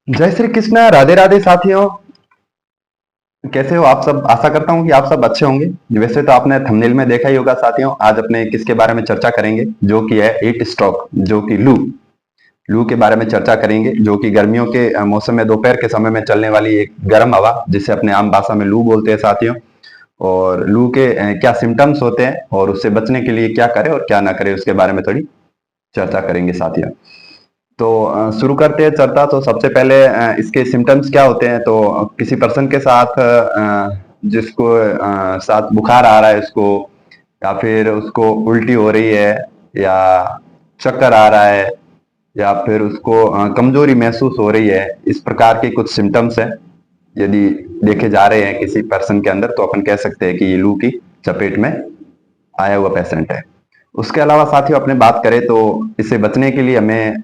जय श्री कृष्ण, राधे राधे साथियों। कैसे हो आप सब? आशा करता हूँ कि आप सब अच्छे होंगे। वैसे तो आपने थंबनेल में देखा ही होगा साथियों, आज अपने किसके बारे में चर्चा करेंगे, जो कि है हीट स्ट्रोक, जो कि लू। लू के बारे में चर्चा करेंगे, जो कि गर्मियों के मौसम में दोपहर के समय में चलने वाली एक गर्म हवा, जिसे अपने आम भाषा में लू बोलते हैं साथियों। और लू के क्या सिम्टम्स होते हैं और उससे बचने के लिए क्या करें और क्या ना करें, उसके बारे में थोड़ी चर्चा करेंगे साथियों। तो शुरू करते हैं चर्चा। तो सबसे पहले इसके सिम्टम्स क्या होते हैं। तो किसी पर्सन के साथ जिसको साथ बुखार आ रहा है उसको, या फिर उसको उल्टी हो रही है, या चक्कर आ रहा है, या फिर उसको कमजोरी महसूस हो रही है, इस प्रकार के कुछ सिम्टम्स हैं यदि देखे जा रहे हैं किसी पर्सन के अंदर, तो अपन कह सकते हैं कि ये लू की चपेट में आया हुआ पेशेंट है। उसके अलावा साथियों अपने बात करें तो इससे बचने के लिए हमें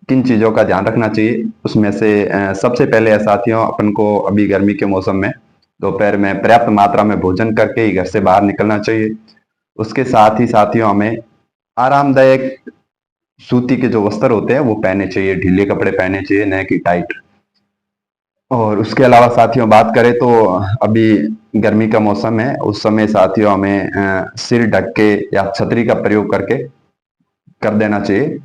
किन चीजों का ध्यान रखना चाहिए, उसमें से सबसे पहले है साथियों, अपन को अभी गर्मी के मौसम में दोपहर में पर्याप्त मात्रा में भोजन करके ही घर से बाहर निकलना चाहिए। उसके साथ ही साथियों हमें आरामदायक सूती के जो वस्त्र होते हैं वो पहनने चाहिए, ढीले कपड़े पहनने चाहिए, न कि टाइट। और उसके अलावा साथियों बात करें तो अभी गर्मी का मौसम है, उस समय साथियों हमें सिर ढक के या छतरी का प्रयोग करके कर देना चाहिए।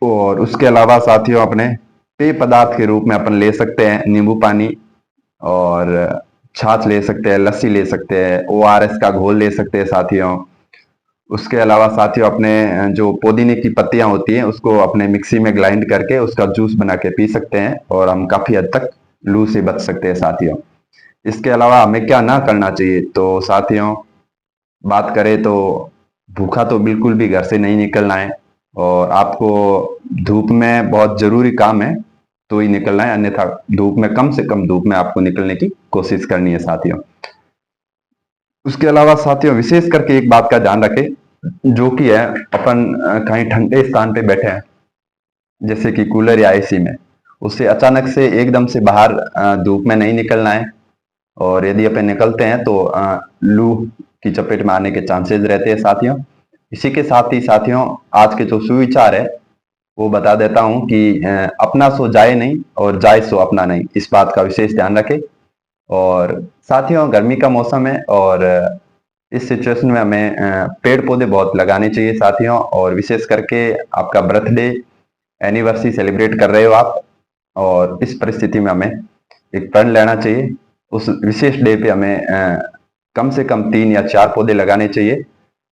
और उसके अलावा साथियों अपने पेय पदार्थ के रूप में अपन ले सकते हैं नींबू पानी, और छाछ ले सकते हैं, लस्सी ले सकते हैं, ओआरएस का घोल ले सकते हैं साथियों। उसके अलावा साथियों अपने जो पुदीने की पत्तियां होती हैं उसको अपने मिक्सी में ग्राइंड करके उसका जूस बना के पी सकते हैं, और हम काफी हद तक लू से बच सकते हैं साथियों। इसके अलावा हमें क्या ना करना चाहिए, तो साथियों बात करें तो भूखा तो बिल्कुल भी घर से नहीं निकलना है, और आपको धूप में बहुत जरूरी काम है तो ही निकलना है, अन्यथा धूप में कम से कम धूप में आपको निकलने की कोशिश करनी है साथियों। उसके अलावा साथियों विशेष करके एक बात का ध्यान रखें, जो कि है अपन कहीं ठंडे स्थान पे बैठे हैं, जैसे कि कूलर या एसी में, उससे अचानक से एकदम से बाहर धूप में नहीं निकलना है। और यदि अपन निकलते हैं तो लू की चपेट में आने के चांसेस रहते हैं साथियों। इसी के साथ ही साथियों आज के जो सुविचार है वो बता देता हूं कि अपना सो जाए नहीं और जाए सो अपना नहीं, इस बात का विशेष ध्यान रखें। और साथियों गर्मी का मौसम है, और इस सिचुएशन में हमें पेड़ पौधे बहुत लगाने चाहिए साथियों। और विशेष करके आपका बर्थडे एनिवर्सरी सेलिब्रेट कर रहे हो आप, और इस परिस्थिति में हमें एक प्रण लेना चाहिए। उस विशेष डे पे हमें कम से कम 3 या 4 पौधे लगाने चाहिए,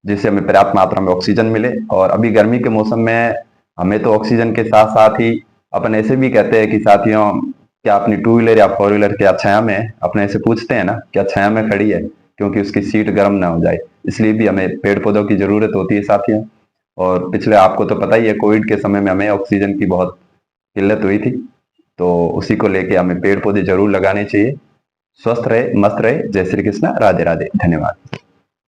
जिससे हमें पर्याप्त मात्रा में ऑक्सीजन मिले। और अभी गर्मी के मौसम में हमें तो ऑक्सीजन के साथ साथ ही अपन ऐसे भी कहते हैं कि साथियों क्या अपनी टू व्हीलर या फोर व्हीलर क्या छाया में है, अपने ऐसे पूछते हैं ना क्या छाया में खड़ी है, क्योंकि उसकी सीट गर्म ना हो जाए। इसलिए भी हमें पेड़ पौधों की जरूरत होती है साथियों। और पिछले आपको तो पता ही है कोविड के समय में हमें ऑक्सीजन की बहुत किल्लत हुई थी, तो उसी को लेके हमें पेड़ पौधे जरूर लगाने चाहिए। स्वस्थ रहे, मस्त रहे। जय श्री कृष्ण, राधे राधे, धन्यवाद।